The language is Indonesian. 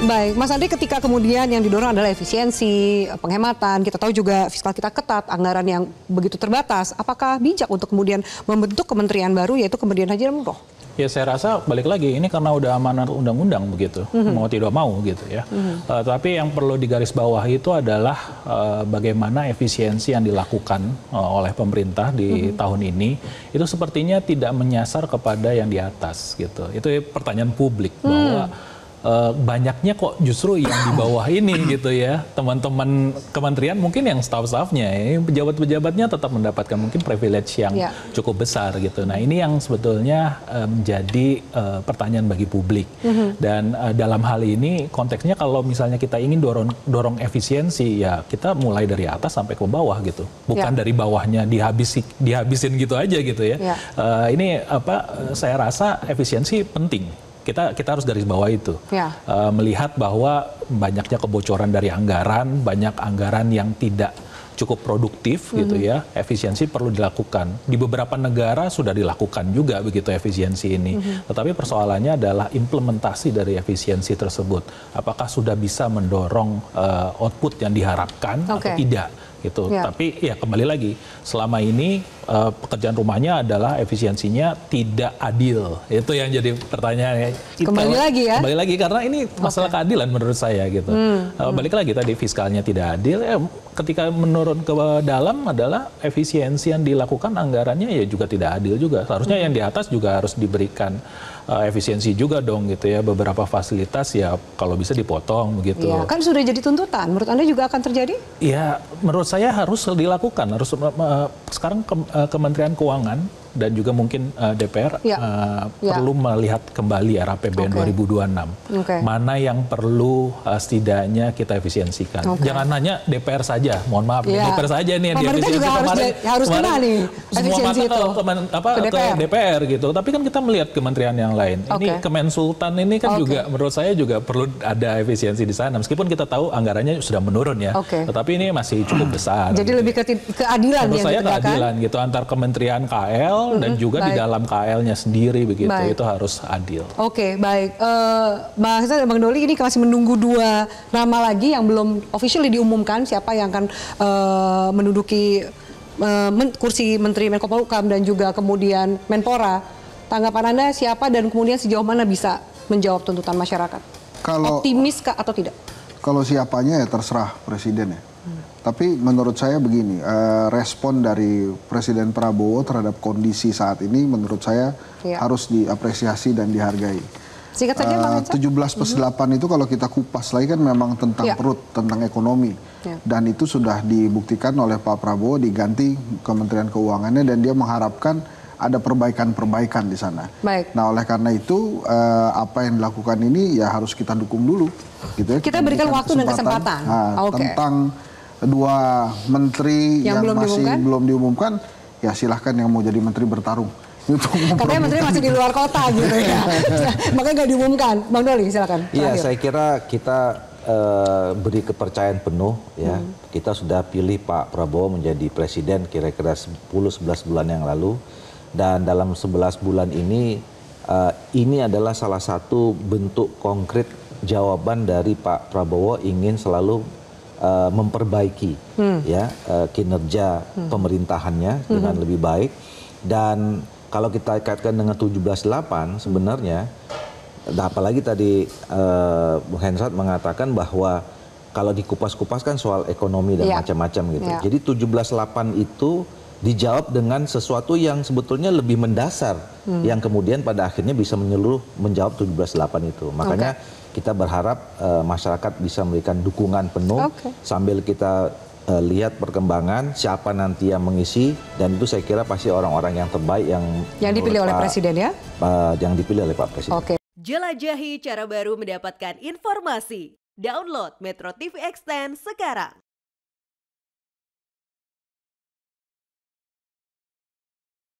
Baik, Mas Andri, ketika kemudian yang didorong adalah efisiensi, penghematan, kita tahu juga fiskal kita ketat, anggaran yang begitu terbatas, apakah bijak untuk kemudian membentuk kementerian baru yaitu Kementerian Haji dan Umroh? Ya saya rasa balik lagi ini karena udah amanat undang-undang begitu, mau tidak mau gitu ya. Tapi yang perlu digarisbawahi itu adalah bagaimana efisiensi yang dilakukan oleh pemerintah di tahun ini itu sepertinya tidak menyasar kepada yang di atas gitu. Itu pertanyaan publik bahwa banyaknya kok justru yang di bawah ini gitu ya, teman-teman kementerian mungkin yang staff-staffnya, pejabat-pejabatnya tetap mendapatkan mungkin privilege yang cukup besar gitu. Nah ini yang sebetulnya menjadi pertanyaan bagi publik. Dan dalam hal ini konteksnya kalau misalnya kita ingin dorong efisiensi ya kita mulai dari atas sampai ke bawah gitu, bukan dari bawahnya dihabisin gitu aja gitu ya. Ini saya rasa efisiensi penting. Kita harus garis bawah itu, melihat bahwa banyaknya kebocoran dari anggaran, banyak anggaran yang tidak cukup produktif gitu ya, efisiensi perlu dilakukan. Di beberapa negara sudah dilakukan juga begitu efisiensi ini. Tetapi persoalannya adalah implementasi dari efisiensi tersebut. Apakah sudah bisa mendorong output yang diharapkan atau tidak? Gitu. Tapi ya kembali lagi, selama ini pekerjaan rumahnya adalah efisiensinya tidak adil. Itu yang jadi pertanyaannya. Kembali lagi ya? Kembali lagi karena ini masalah keadilan menurut saya gitu. Balik lagi tadi fiskalnya tidak adil. Ketika menurun ke dalam adalah efisiensi yang dilakukan anggarannya ya juga tidak adil juga. Seharusnya yang di atas juga harus diberikan efisiensi juga dong gitu ya. Beberapa fasilitas ya kalau bisa dipotong begitu. Ya, kan sudah jadi tuntutan. Menurut Anda juga akan terjadi? Ya menurut saya harus dilakukan. Harus sekarang Kementerian Keuangan dan juga mungkin DPR perlu melihat kembali RAPBN 2026. Mana yang perlu setidaknya kita efisiensikan. Jangan hanya DPR saja, mohon maaf, DPR saja nih yang diefisiensi kemarin. Harus kena nih efisiensi itu ke DPR gitu. Tapi kan kita melihat kementerian yang lain. Ini Kemensultan ini kan juga menurut saya juga perlu ada efisiensi di sana. Meskipun kita tahu anggarannya sudah menurun ya. Tetapi ini masih cukup besar. Jadi lebih ke keadilan menurut saya keadilan gitu antar Kementerian KL dan juga di dalam KL-nya sendiri begitu, itu harus adil. Oke, baik. Bang Hasan dan Bang Doli ini masih menunggu 2 nama lagi yang belum officially diumumkan siapa yang akan menduduki kursi Menteri Menko Polhukam dan juga kemudian Menpora. Tanggapan Anda siapa dan kemudian sejauh mana bisa menjawab tuntutan masyarakat? Optimis kah atau tidak? Kalau siapanya ya terserah Presiden ya. Tapi menurut saya begini, respon dari Presiden Prabowo terhadap kondisi saat ini menurut saya harus diapresiasi dan dihargai. Singkat saja Bang Hasan. 17+8 itu kalau kita kupas lagi kan memang tentang perut, tentang ekonomi. Dan itu sudah dibuktikan oleh Pak Prabowo diganti Kementerian Keuangannya dan dia mengharapkan ada perbaikan-perbaikan di sana. Nah oleh karena itu apa yang dilakukan ini ya harus kita dukung dulu. Gitu ya. Kita berikan waktu dan kesempatan. Tentang 2 menteri yang masih belum diumumkan, ya silahkan yang mau jadi menteri bertarung. Katanya menteri masih di luar kota gitu ya. Makanya nggak diumumkan. Bang Doli silakan. Iya, saya kira kita beri kepercayaan penuh ya. Kita sudah pilih Pak Prabowo menjadi presiden kira-kira 10-11 bulan yang lalu. Dan dalam 11 bulan ini adalah salah satu bentuk konkret jawaban dari Pak Prabowo ingin selalu memperbaiki kinerja pemerintahannya dengan lebih baik. Dan kalau kita kaitkan dengan 17+8 sebenarnya, apalagi tadi Bung Hensat mengatakan bahwa kalau dikupas-kupas kan soal ekonomi dan macam-macam gitu. Jadi 17+8 itu dijawab dengan sesuatu yang sebetulnya lebih mendasar yang kemudian pada akhirnya bisa menyeluruh menjawab 17+8 itu. Makanya kita berharap masyarakat bisa memberikan dukungan penuh sambil kita lihat perkembangan siapa nanti yang mengisi, dan itu saya kira pasti orang-orang yang terbaik yang dipilih oleh Presiden ya? Yang dipilih oleh Pak Presiden. Jelajahi cara baru mendapatkan informasi. Download Metro TV Extend sekarang.